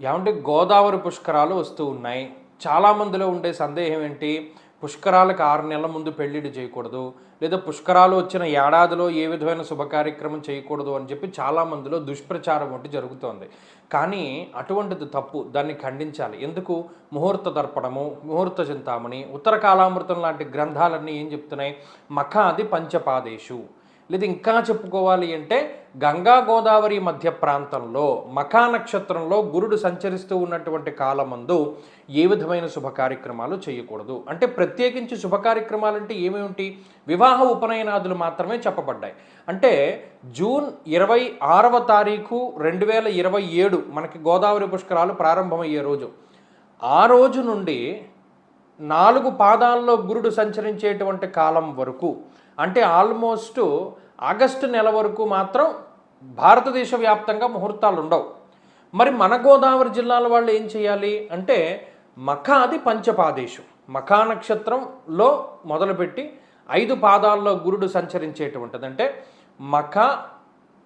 ఏమంటే గోదావరి పుష్కరాలు వస్తూ ఉన్నాయి. చాలామందిలో ఉండే సందేహం ఏంటి? పుష్కరాలకు 6 నెలల ముందు పెళ్ళిళ్ళు చేయకూడదు, లేదా పుష్కరాలు వచ్చిన ఏడాదిలో ఏ విధమైన శుభకార్యక్రమం చేయకూడదు అని చెప్పి చాలామందిలో దుష్ప్రచారం ఒకటి జరుగుతోంది. కానీ అటువంటిది తప్పు. దాన్ని ఖండించాలి. ఎందుకు? ముహూర్త దర్పణము, ముహూర్త చింతామణి, ఉత్తర కాలామృతం లాంటి గ్రంథాలన్నీ ఏం చెప్తున్నాయి? మఖాది పంచపాదేషు. లేదా ఇంకా చెప్పుకోవాలి అంటే గంగా గోదావరి మధ్య ప్రాంతంలో మఖా నక్షత్రంలో గురుడు సంచరిస్తూ ఉన్నటువంటి కాలమందు ఏ విధమైన శుభ కార్యక్రమాలు చేయకూడదు. అంటే ప్రత్యేకించి శుభ కార్యక్రమాలు అంటే ఏమేమిటి? వివాహ ఉపనయనాదులు మాత్రమే చెప్పబడ్డాయి. అంటే జూన్ 26వ తారీఖు 2027 మనకి గోదావరి పుష్కరాలు ప్రారంభమయ్యే రోజు. ఆ రోజు నుండి 4 పాదాల్లో గురుడు సంచరించేటువంటి కాలం వరకు, అంటే ఆల్మోస్ట్ ఆగస్టు నెల వరకు మాత్రం భారతదేశ వ్యాప్తంగా ముహూర్తాలు ఉండవు. మరి మన గోదావరి జిల్లాల వాళ్ళు ఏం చేయాలి అంటే మఖాది పంచపాదేశు, మఖా నక్షత్రంలో మొదలుపెట్టి 5 పాదాల్లో గురుడు సంచరించేటువంటిది. అంటే మఖ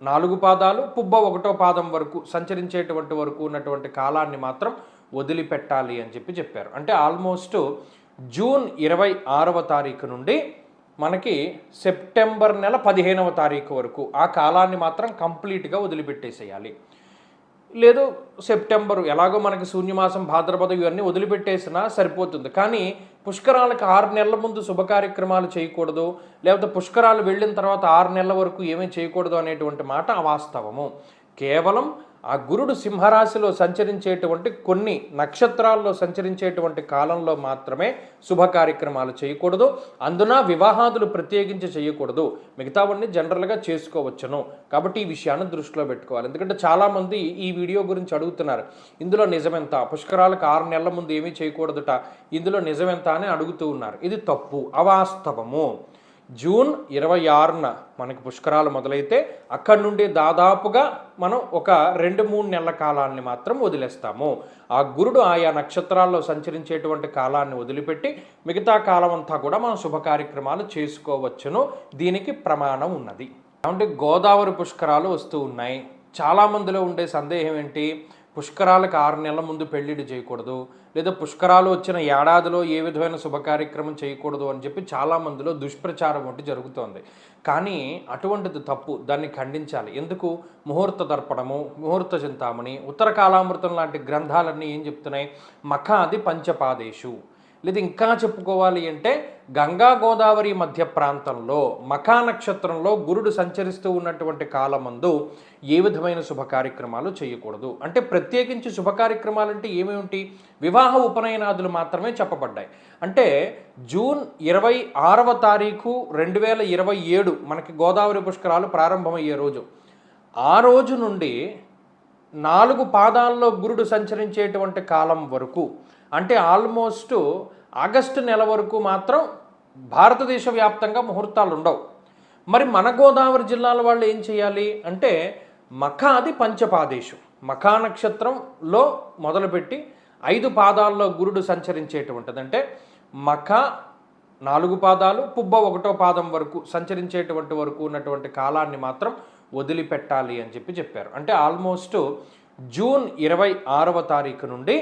4 పాదాలు, పుబ్బ 1వ పాదం వరకు సంచరించేటువంటి వరకు ఉన్నటువంటి కాలాన్ని మాత్రం వదిలిపెట్టాలి అని చెప్పారు. అంటే ఆల్మోస్ట్ జూన్ 26వ తారీఖు నుండి మనకి సెప్టెంబర్ నెల 15వ తారీఖు వరకు ఆ కాలాన్ని మాత్రం కంప్లీట్గా వదిలిపెట్టేసేయాలి. లేదు సెప్టెంబరు ఎలాగో మనకి శూన్యమాసం, భాద్రపద ఇవన్నీ వదిలిపెట్టేసినా సరిపోతుంది. కానీ పుష్కరాలకు 6 నెలల ముందు శుభ కార్యక్రమాలు చేయకూడదు, లేకపోతే పుష్కరాలు వెళ్ళిన తర్వాత 6 నెలల వరకు ఏమీ చేయకూడదు అనేటువంటి మాట అవాస్తవము. కేవలం ఆ గురుడు సింహరాశిలో సంచరించేటువంటి కొన్ని నక్షత్రాల్లో సంచరించేటువంటి కాలంలో మాత్రమే శుభ కార్యక్రమాలు చేయకూడదు. అందున వివాహాదులు ప్రత్యేకించి చేయకూడదు. మిగతావన్నీ జనరల్గా చేసుకోవచ్చును. కాబట్టి ఈ విషయాన్ని దృష్టిలో పెట్టుకోవాలి. ఎందుకంటే చాలామంది ఈ వీడియో గురించి అడుగుతున్నారు. ఇందులో నిజమెంత? పుష్కరాలకు 6 నెలల ముందు ఏమీ చేయకూడదుట, ఇందులో నిజమెంత అని అడుగుతూ ఉన్నారు. ఇది తప్పు, అవాస్తవము. జూన్ 26న మనకి పుష్కరాలు మొదలైతే అక్కడి నుండి దాదాపుగా మనం ఒక 2-3 నెలల కాలాన్ని మాత్రం వదిలేస్తాము. ఆ గురుడు ఆయా నక్షత్రాల్లో సంచరించేటువంటి కాలాన్ని వదిలిపెట్టి మిగతా కాలం అంతా కూడా మనం శుభ కార్యక్రమాలు చేసుకోవచ్చును. దీనికి ప్రమాణం ఉన్నది. అంటే గోదావరి పుష్కరాలు వస్తూ ఉన్నాయి. చాలామందిలో ఉండే సందేహం ఏంటి? పుష్కరాలకు 6 నెలల ముందు పెళ్ళిళ్ళు చేయకూడదు, లేదా పుష్కరాలు వచ్చిన ఏడాదిలో ఏ విధమైన శుభ కార్యక్రమం చేయకూడదు అని చెప్పి చాలామందిలో దుష్ప్రచారం ఒకటి జరుగుతోంది. కానీ అటువంటిది తప్పు. దాన్ని ఖండించాలి. ఎందుకు? ముహూర్త దర్పణము, ముహూర్త చింతామణి, ఉత్తర కాలామృతం లాంటి గ్రంథాలన్నీ ఏం చెప్తున్నాయి? మఖాది పంచపాదేషు. లేదా ఇంకా చెప్పుకోవాలి అంటే గంగా గోదావరి మధ్య ప్రాంతంలో మఖా నక్షత్రంలో గురుడు సంచరిస్తూ ఉన్నటువంటి కాలమందు ఏ విధమైన శుభ కార్యక్రమాలు చేయకూడదు. అంటే ప్రత్యేకించి శుభ కార్యక్రమాలు అంటే ఏమేమిటి? వివాహ ఉపనయనాదులు మాత్రమే చెప్పబడ్డాయి. అంటే జూన్ 26వ తారీఖు 2027 మనకి గోదావరి పుష్కరాలు ప్రారంభమయ్యే రోజు. ఆ రోజు నుండి 4 పాదాల్లో గురుడు సంచరించేటువంటి కాలం వరకు, అంటే ఆల్మోస్ట్ ఆగస్టు నెల వరకు మాత్రం భారతదేశ వ్యాప్తంగా ముహూర్తాలు ఉండవు. మరి మన గోదావరి జిల్లాల వాళ్ళు ఏం చేయాలి అంటే మఖాది పంచపాదేశు, మఖా నక్షత్రంలో మొదలుపెట్టి 5 పాదాల్లో గురుడు సంచరించేటువంటిది. అంటే మఖ 4 పాదాలు, పుబ్బ 1వ పాదం వరకు సంచరించేటువంటి వరకు ఉన్నటువంటి కాలాన్ని మాత్రం వదిలిపెట్టాలి అని చెప్పారు. అంటే ఆల్మోస్ట్ జూన్ 26వ తారీఖు నుండి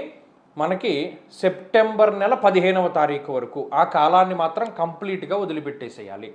మనకి సెప్టెంబర్ నెల 15వ తారీఖు వరకు ఆ కాలాన్ని మాత్రం కంప్లీట్గా వదిలిపెట్టేసేయాలి.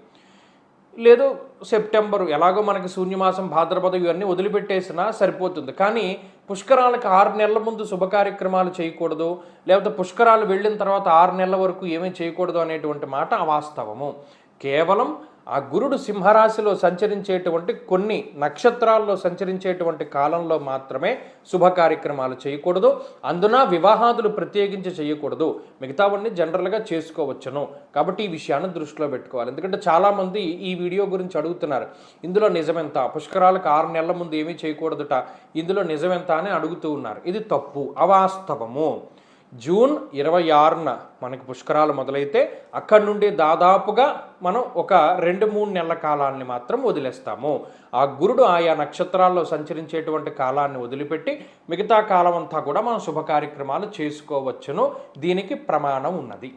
లేదు సెప్టెంబరు ఎలాగో మనకి శూన్యమాసం, భాద్రపద ఇవన్నీ వదిలిపెట్టేసినా సరిపోతుంది. కానీ పుష్కరాలకు 6 నెలల ముందు శుభ కార్యక్రమాలు చేయకూడదు, లేకపోతే పుష్కరాలు వెళ్ళిన తర్వాత 6 నెలల వరకు ఏమీ చేయకూడదు అనేటువంటి మాట అవాస్తవము. కేవలం ఆ గురుడు సింహరాశిలో సంచరించేటువంటి కొన్ని నక్షత్రాల్లో సంచరించేటువంటి కాలంలో మాత్రమే శుభ కార్యక్రమాలు చేయకూడదు. అందున వివాహాదులు ప్రత్యేకించి చేయకూడదు. మిగతావన్నీ జనరల్గా చేసుకోవచ్చును. కాబట్టి ఈ విషయాన్ని దృష్టిలో పెట్టుకోవాలి. ఎందుకంటే చాలామంది ఈ వీడియో గురించి అడుగుతున్నారు. ఇందులో నిజమెంత? పుష్కరాలకు 6 నెలల ముందు ఏమీ చేయకూడదుట, ఇందులో నిజమెంత అని అడుగుతూ ఉన్నారు. ఇది తప్పు, అవాస్తవము. జూన్ 26న మనకి పుష్కరాలు మొదలైతే అక్కడి నుండి దాదాపుగా మనం ఒక 2-3 నెలల కాలాన్ని మాత్రం వదిలేస్తాము. ఆ గురుడు ఆయా నక్షత్రాల్లో సంచరించేటువంటి కాలాన్ని వదిలిపెట్టి మిగతా కాలం అంతా కూడా మనం శుభ కార్యక్రమాలు చేసుకోవచ్చును. దీనికి ప్రమాణం ఉన్నది.